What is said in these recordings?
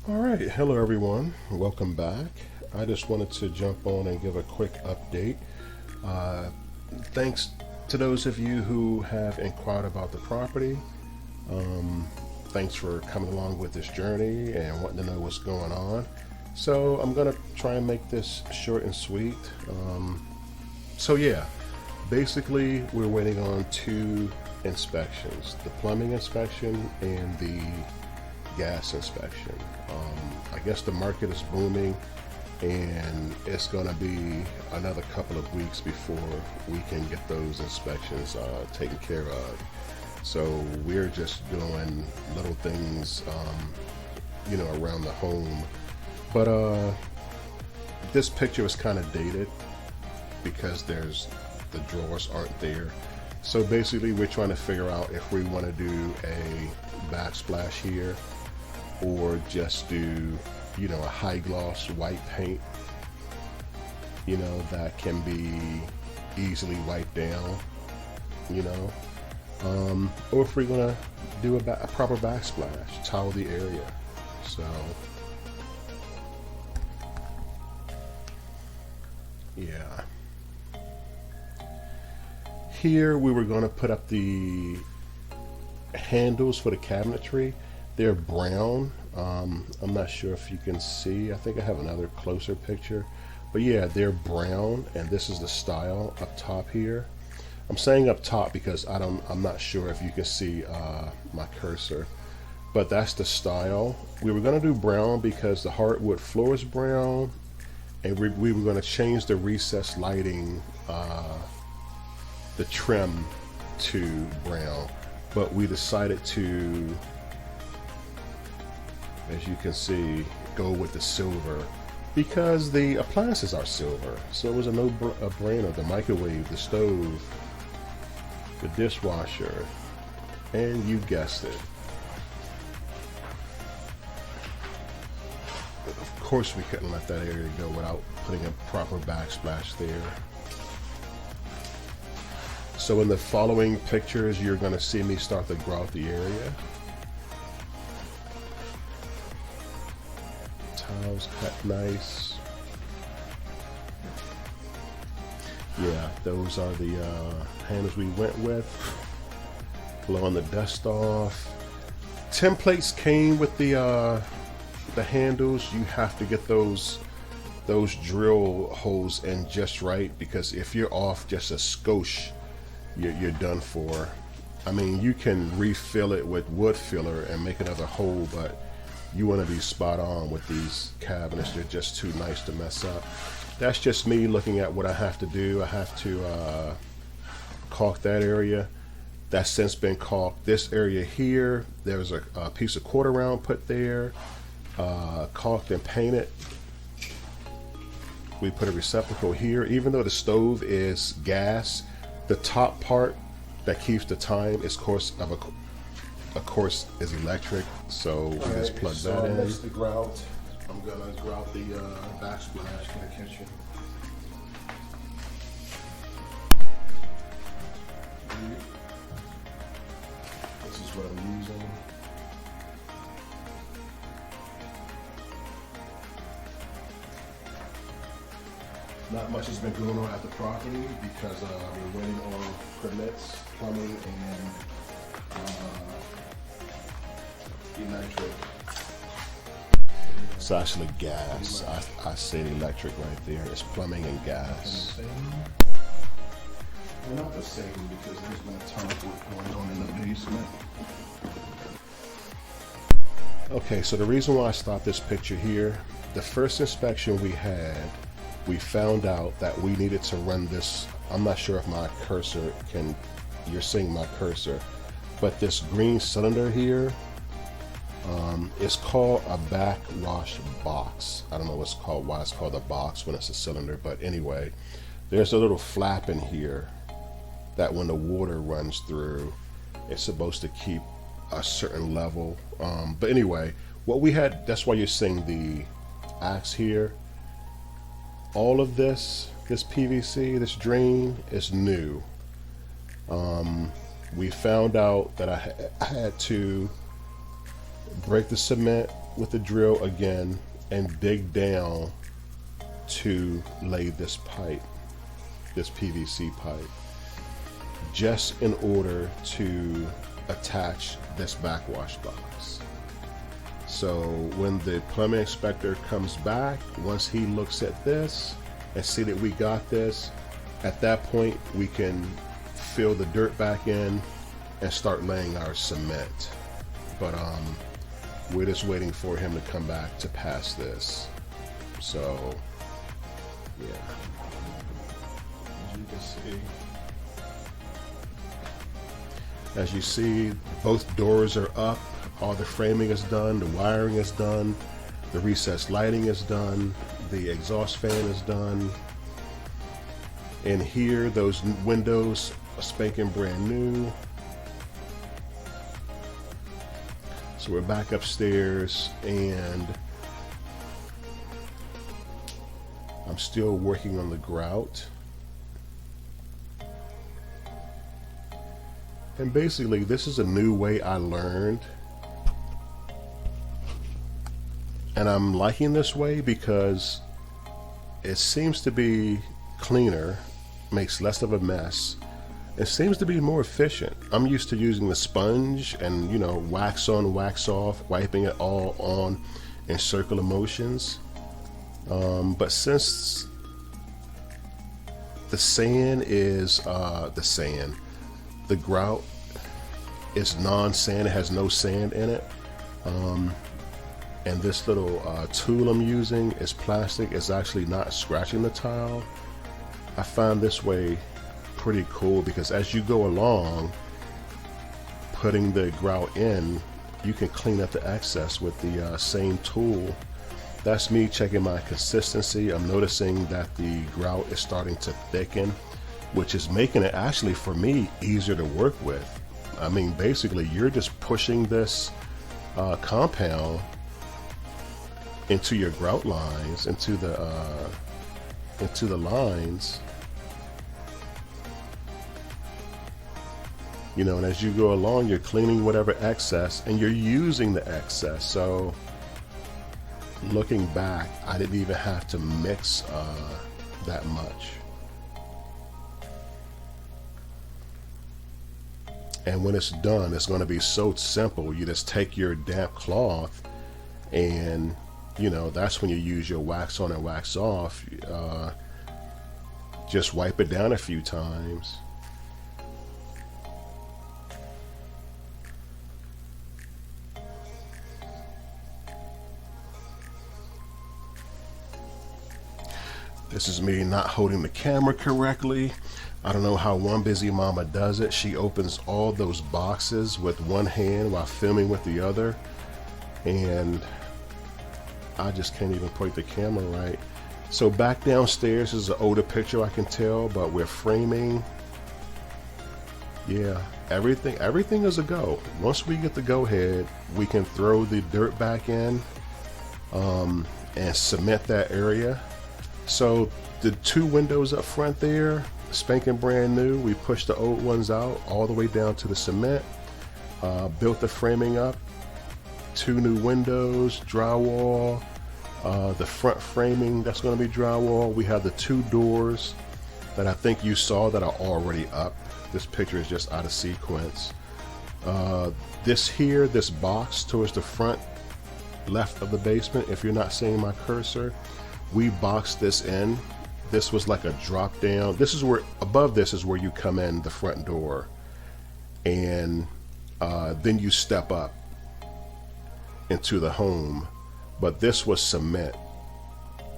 Alright, hello everyone, welcome back. I just wanted to jump on and give a quick update. Uh, Thanks to those of you who have inquired about the property. Thanks for coming along with this journey and wanting to know what's going on. So I'm going to try and make this short and sweet. So yeah, basically we're waiting on two inspections, the plumbing inspection and the gas inspection. I guess the market is booming and it's going to be another couple of weeks before we can get those inspections taken care of. So we're just doing little things, around the home. But this picture is kind of dated because the drawers aren't there. So basically we're trying to figure out if we want to do a backsplash here or just do, a high gloss white paint, that can be easily wiped down, or if we're gonna do a proper backsplash, tile the area. So yeah, here we were gonna put up the handles for the cabinetry. They're brown. I'm not sure if you can see. I think I have another closer picture, but yeah, they're brown, and this is the style up top here. I'm saying up top because I'm not sure if you can see my cursor, but that's the style. We were gonna do brown because the hardwood floor is brown, and we were gonna change the recessed lighting, the trim to brown, but we decided to, as you can see, go with the silver because the appliances are silver. So it was a no-brainer. The microwave, the stove, the dishwasher, and you guessed it. Of course we couldn't let that area go without putting a proper backsplash there. So in the following pictures, you're going to see me start to grout the area. Tiles cut nice. Yeah, those are the handles we went with. Blowing the dust off. Templates came with the handles. You have to get those drill holes in just right, because if you're off just a skosh, you're done for. I mean, you can refill it with wood filler and make another hole, but you want to be spot on with these cabinets. They're just too nice to mess up. That's just me looking at what I have to do. I have to caulk that area. That's since been caulked. This area here, there's a piece of quarter round put there, caulked and painted. We put a receptacle here. Even though the stove is gas, the top part that keeps the time is of course is electric, so we just plug that in. Next to grout, I'm gonna grout the backsplash for the kitchen. This is what I'm using. Not much has been going on at the property because we're waiting on permits, plumbing, and electric. It's actually gas. I said electric right there. It's plumbing and gas. They're not the same because there's been a ton of work going on in the basement. Okay, so the reason why I stopped this picture here, the first inspection we had, we found out that we needed to run this. I'm not sure if my cursor can, you're seeing my cursor, but this green cylinder here, it's called a backwash box. I don't know why it's called a box when it's a cylinder, but anyway, there's a little flap in here that when the water runs through, it's supposed to keep a certain level. But anyway, what we had, that's why you're seeing the axe here. All of this PVC, this drain is new. We found out that I had to break the cement with the drill again and dig down to lay this pipe, this PVC pipe, just in order to attach this backwash box. So when the plumbing inspector comes back, once he looks at this and see that we got this, at that point we can fill the dirt back in and start laying our cement. But we're just waiting for him to come back to pass this. So yeah, as you see, both doors are up, all the framing is done, the wiring is done, the recessed lighting is done, the exhaust fan is done. And here, those windows are spanking brand new. So we're back upstairs, and I'm still working on the grout. And basically, this is a new way I learned. And I'm liking this way because it seems to be cleaner, makes less of a mess. It seems to be more efficient. I'm used to using the sponge and, you know, wax on, wax off, wiping it all on in circular motions. But since the sand is, the grout is non-sand, it has no sand in it. And this little tool I'm using is plastic. It's actually not scratching the tile. I find this way pretty cool because as you go along putting the grout in, you can clean up the excess with the same tool. That's me checking my consistency. I'm noticing that the grout is starting to thicken, which is making it actually for me easier to work with. I mean, basically you're just pushing this compound into your grout lines, into the lines, you know, and as you go along, you're cleaning whatever excess and you're using the excess. So looking back, I didn't even have to mix that much. And when it's done, it's going to be so simple. You just take your damp cloth and, you know, that's when you use your wax on and wax off. Just wipe it down a few times. This is me not holding the camera correctly. I don't know how one busy mama does it. She opens all those boxes with one hand while filming with the other. And I just can't even point the camera right. So back downstairs is an older picture, I can tell, but we're framing. Yeah, everything is a go. Once we get the go ahead, we can throw the dirt back in and cement that area. So the two windows up front there, spanking brand new. We pushed the old ones out all the way down to the cement, built the framing up, two new windows, drywall, the front framing, that's going to be drywall. We have the two doors that I think you saw that are already up. This picture is just out of sequence. This box towards the front left of the basement, if you're not seeing my cursor, we boxed this in. This was like a drop down. This is where, above this is where you come in the front door, and then you step up into the home. But this was cement.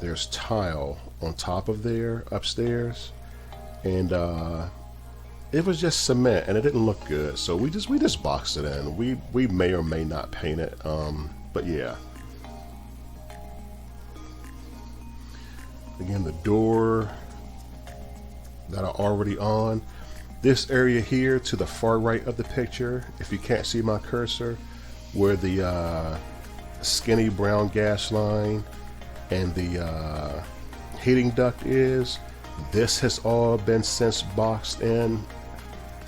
There's tile on top of there upstairs, and it was just cement, and it didn't look good. So we just boxed it in. We may or may not paint it, but yeah. Again, the door that are already on. This area here to the far right of the picture, if you can't see my cursor, where the skinny brown gas line and the heating duct is, this has all been since boxed in.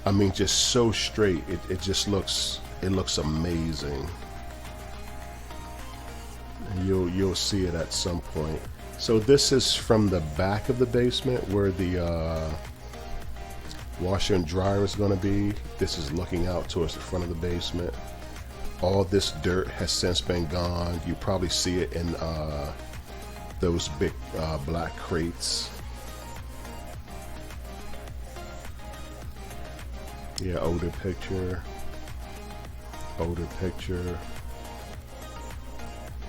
I mean, just so straight. It just looks, it looks amazing. You'll see it at some point. So this is from the back of the basement where the washer and dryer is going to be. This is looking out towards the front of the basement. All this dirt has since been gone. You probably see it in those big black crates. Yeah, older picture.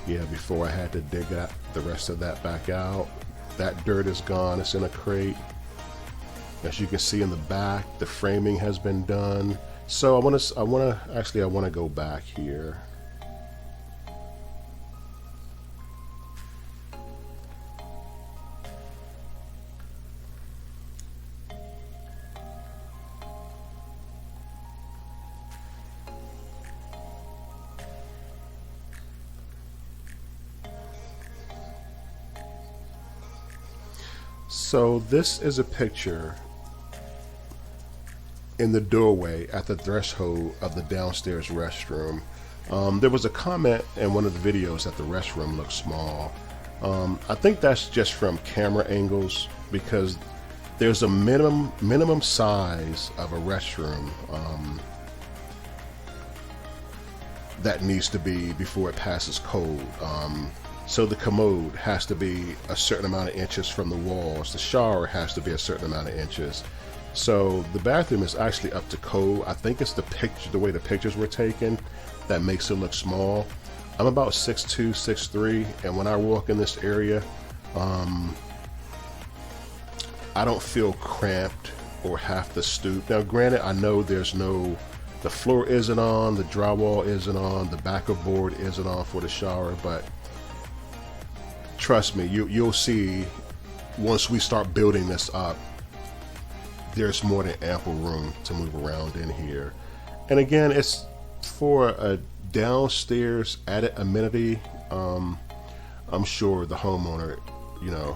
Yeah, before I had to dig the rest of that back out. That dirt is gone. It's in a crate. As you can see in the back, the framing has been done. So I want to go back here. So this is a picture in the doorway at the threshold of the downstairs restroom. There was a comment in one of the videos that the restroom looked small. I think that's just from camera angles, because there's a minimum size of a restroom that needs to be before it passes code. So the commode has to be a certain amount of inches from the walls. The shower has to be a certain amount of inches. So the bathroom is actually up to code. I think it's the way the pictures were taken that makes it look small. I'm about 6'2", 6'3", and when I walk in this area, I don't feel cramped or have to stoop. Now granted, I know the floor isn't on, the drywall isn't on, the backer board isn't on for the shower, but trust me, you'll see once we start building this up, there's more than ample room to move around in here. And again, it's for a downstairs added amenity. I'm sure the homeowner,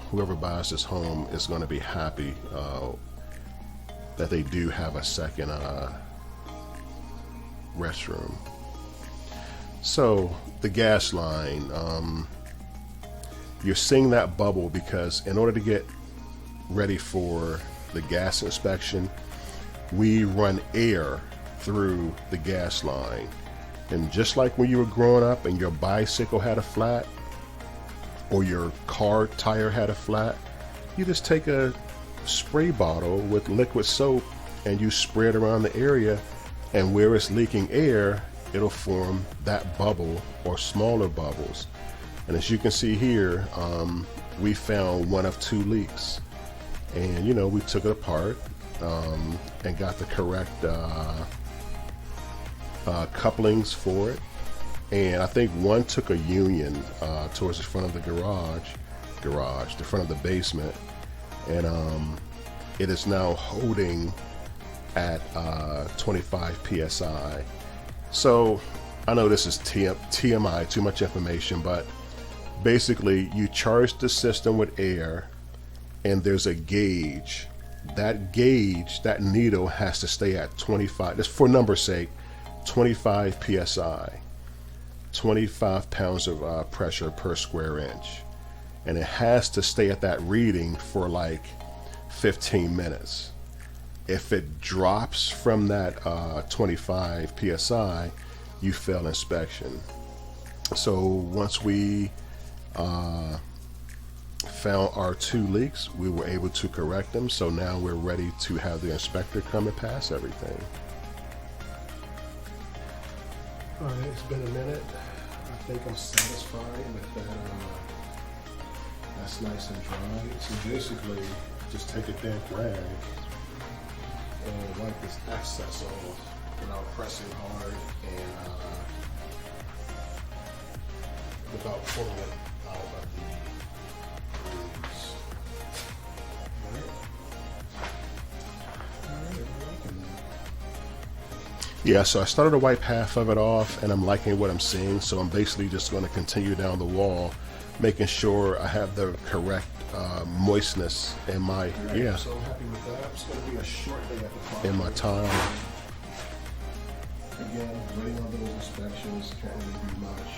whoever buys this home is going to be happy that they do have a second restroom. So the gas line, you're seeing that bubble because in order to get ready for the gas inspection, we run air through the gas line. And just like when you were growing up and your bicycle had a flat or your car tire had a flat, you just take a spray bottle with liquid soap and you spray it around the area, and where it's leaking air, it'll form that bubble or smaller bubbles. And as you can see here, we found one of 2 leaks, and we took it apart and got the correct couplings for it. And I think one took a union towards the front of the the front of the basement, and it is now holding at 25 psi. So I know this is TMI, too much information, but basically you charge the system with air and there's a gauge. That gauge, that needle has to stay at 25, just for number's sake, 25 psi, 25 pounds of pressure per square inch. And it has to stay at that reading for like 15 minutes. If it drops from that 25 psi, you fail inspection. So once we found our 2 leaks, we were able to correct them. So now we're ready to have the inspector come and pass everything. All right, it's been a minute. I think I'm satisfied with that. That's nice and dry. So basically, just take a damp rag and wipe this excess off without pressing hard and without pulling it out of the grooves. Yeah, so I started to wipe half of it off and I'm liking what I'm seeing, so I'm basically just going to continue down the wall, making sure I have the correct moistness in my, yeah. So happy with that. It's going to be a short day at the top. In my tile. Again, waiting on those inspections, can't really do much.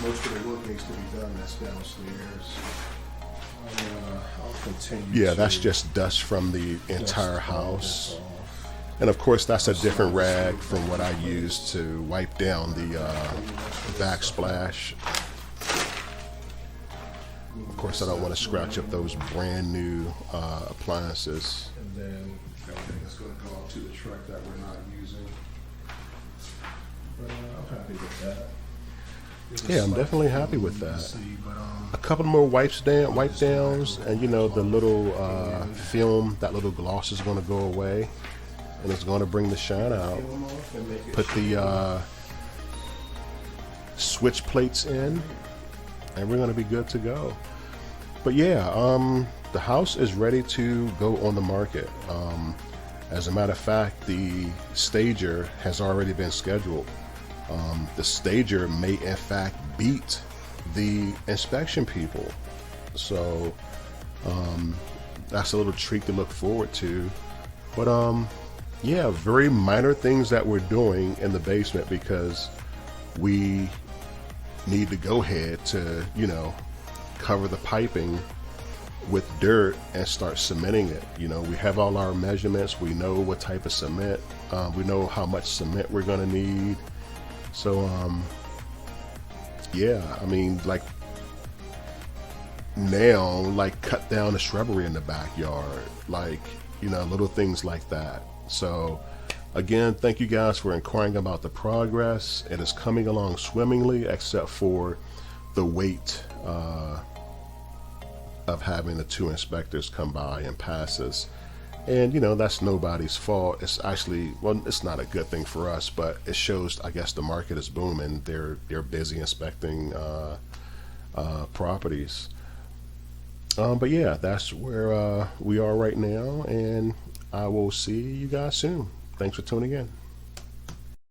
most of the work needs to be done that's downstairs. I'll continue. Yeah, that's just dust from the entire house. And of course, that's a different rag from what I used to wipe down the backsplash. Of course, I don't want to scratch up those brand new appliances. And then everything is going to go up to the truck that we're not using. But I'm happy with that. Yeah, I'm definitely happy with that. A couple more wipe downs, and you know, the little film, that little gloss is going to go away, and it's going to bring the shine out. Put the switch plates in, and we're going to be good to go. But yeah, the house is ready to go on the market. As a matter of fact, the stager has already been scheduled. The stager may in fact beat the inspection people. So that's a little treat to look forward to. But yeah, very minor things that we're doing in the basement because we need to go ahead to, you know, cover the piping with dirt and start cementing it. You know, we have all our measurements. We know what type of cement. We know how much cement we're going to need. So, yeah, I mean, like now, like cut down the shrubbery in the backyard, like, you know, little things like that. So again, thank you guys for inquiring about the progress. It is coming along swimmingly, except for the wait of having the 2 inspectors come by and pass us. And you know, that's nobody's fault. It's actually, well, it's not a good thing for us, but it shows, I guess, the market is booming. They're busy inspecting properties. But yeah, that's where we are right now, and I will see you guys soon. Thanks for tuning in.